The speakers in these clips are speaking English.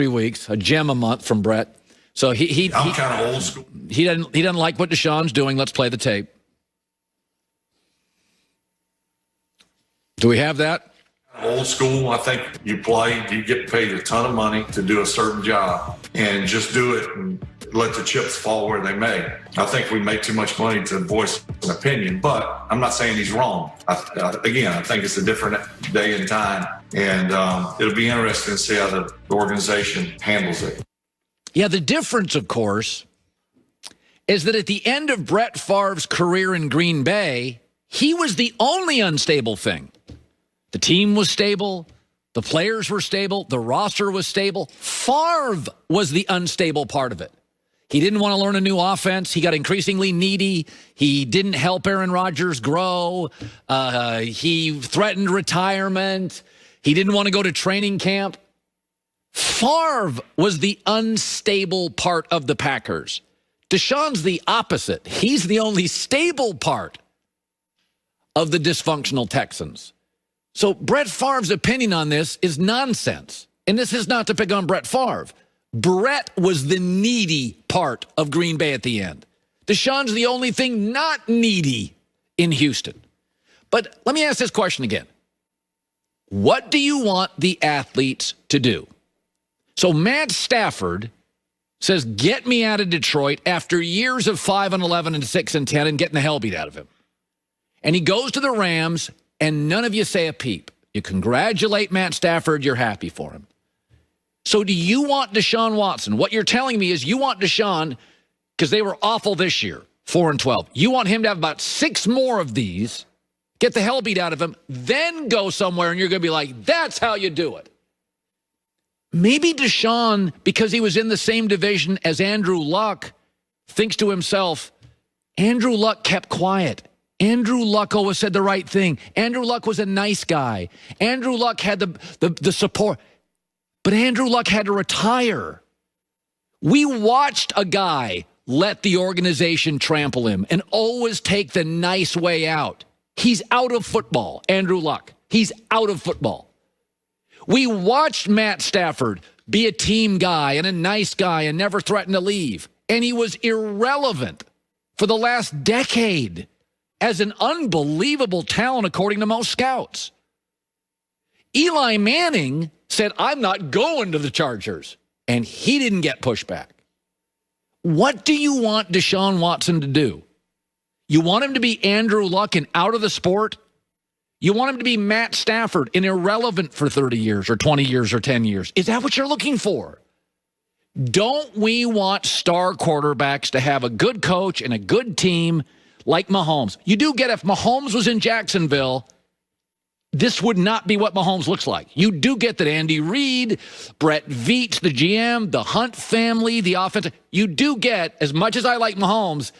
3 weeks, a gem a month from Brett. So I'm kind of old school. He doesn't like what Deshaun's doing. Let's play the tape. Do we have that? Old school. I think you get paid a ton of money to do a certain job, and just do it and let the chips fall where they may. I think we make too much money to voice an opinion, but I'm not saying he's wrong. I think it's a different day and time, and it'll be interesting to see how the organization handles it. Yeah, the difference, of course, is that at the end of Brett Favre's career in Green Bay, he was the only unstable thing. The team was stable. The players were stable. The roster was stable. Favre was the unstable part of it. He didn't want to learn a new offense. He got increasingly needy. He didn't help Aaron Rodgers grow. He threatened retirement. He didn't want to go to training camp. Favre was the unstable part of the Packers. Deshaun's the opposite. He's the only stable part of the dysfunctional Texans. So Brett Favre's opinion on this is nonsense. And this is not to pick on Brett Favre. Brett was the needy part of Green Bay at the end. Deshaun's the only thing not needy in Houston. But let me ask this question again. What do you want the athletes to do? So Matt Stafford says, get me out of Detroit after years of 5-11 and 6-10 and getting the hell beat out of him. And he goes to the Rams, and none of you say a peep. You congratulate Matt Stafford. You're happy for him. So do you want Deshaun Watson? What you're telling me is you want Deshaun, because they were awful this year, 4-12. You want him to have about 6 more of these, get the hell beat out of him, then go somewhere, and you're going to be like, that's how you do it. Maybe Deshaun, because he was in the same division as Andrew Luck, thinks to himself, Andrew Luck kept quiet. Andrew Luck always said the right thing. Andrew Luck was a nice guy. Andrew Luck had the support. But Andrew Luck had to retire. We watched a guy let the organization trample him and always take the nice way out. He's out of football, Andrew Luck. He's out of football. We watched Matt Stafford be a team guy and a nice guy and never threaten to leave. And he was irrelevant for the last decade as an unbelievable talent, according to most scouts. Eli Manning said, I'm not going to the Chargers. And he didn't get pushback. What do you want Deshaun Watson to do? You want him to be Andrew Luck and out of the sport? You want him to be Matt Stafford and irrelevant for 30 years or 20 years or 10 years? Is that what you're looking for? Don't we want star quarterbacks to have a good coach and a good team like Mahomes? You do get, if Mahomes was in Jacksonville, this would not be what Mahomes looks like. You do get that Andy Reid, Brett Veach, the GM, the Hunt family, the offense. You do get, as much as I like Mahomes,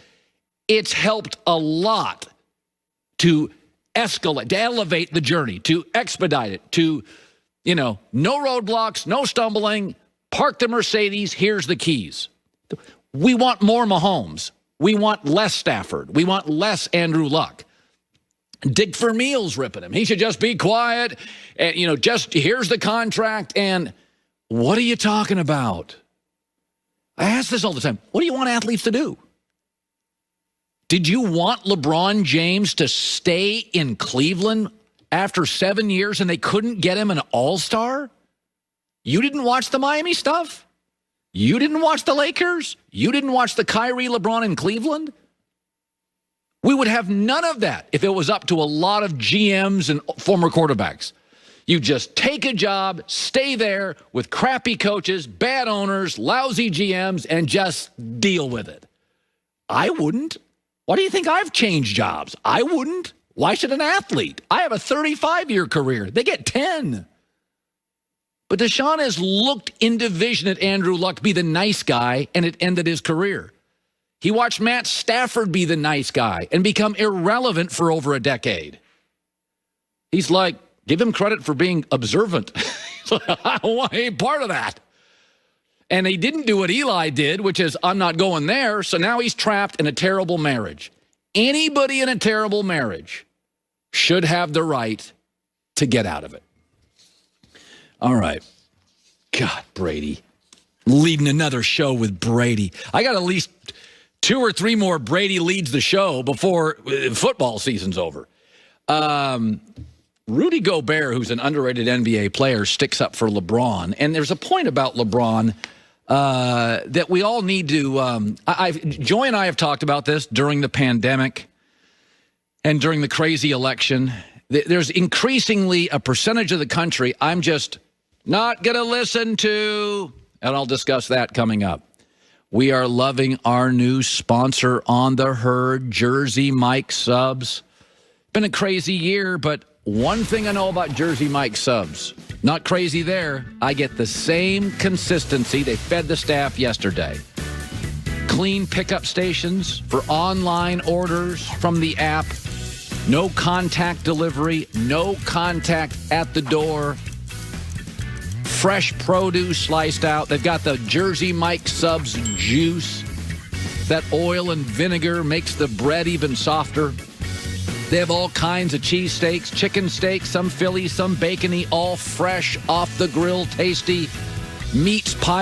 it's helped a lot to escalate, to elevate the journey, to expedite it, to, no roadblocks, no stumbling, park the Mercedes, here's the keys. We want more Mahomes. We want less Stafford. We want less Andrew Luck. Dick Vermeil's ripping him. He should just be quiet and, just here's the contract. And what are you talking about? I ask this all the time. What do you want athletes to do? Did you want LeBron James to stay in Cleveland after 7 years and they couldn't get him an all-star? You didn't watch the Miami stuff? You didn't watch the Lakers? You didn't watch the Kyrie, LeBron in Cleveland? We would have none of that if it was up to a lot of GMs and former quarterbacks. You just take a job, stay there with crappy coaches, bad owners, lousy GMs, and just deal with it. I wouldn't. Why do you think I've changed jobs? I wouldn't. Why should an athlete? I have a 35-year career. They get 10. But Deshaun has looked in division at Andrew Luck be the nice guy, and it ended his career. He watched Matt Stafford be the nice guy and become irrelevant for over a decade. He's like, give him credit for being observant. I don't want any part of that. And he didn't do what Eli did, which is, I'm not going there. So now he's trapped in a terrible marriage. Anybody in a terrible marriage should have the right to get out of it. All right. God, Brady. leading another show with Brady. I got at least 2 or 3 more Brady leads the show before football season's over. Rudy Gobert, who's an underrated NBA player, sticks up for LeBron. And there's a point about LeBron that we all need to Joy and I have talked about this during the pandemic and during the crazy election. There's increasingly a percentage of the country I'm just not going to listen to, and I'll discuss that coming up. We are loving our new sponsor on the herd, Jersey Mike Subs. Been a crazy year, but one thing I know about Jersey Mike Subs, not crazy there. I get the same consistency. They fed the staff yesterday. Clean pickup stations for online orders from the app. No contact delivery. No contact at the door. Fresh produce sliced out. They've got the Jersey Mike Subs juice. That oil and vinegar makes the bread even softer. They have all kinds of cheesesteaks, chicken steaks, some Philly, some bacony, all fresh, off the grill, tasty. Meats, pie.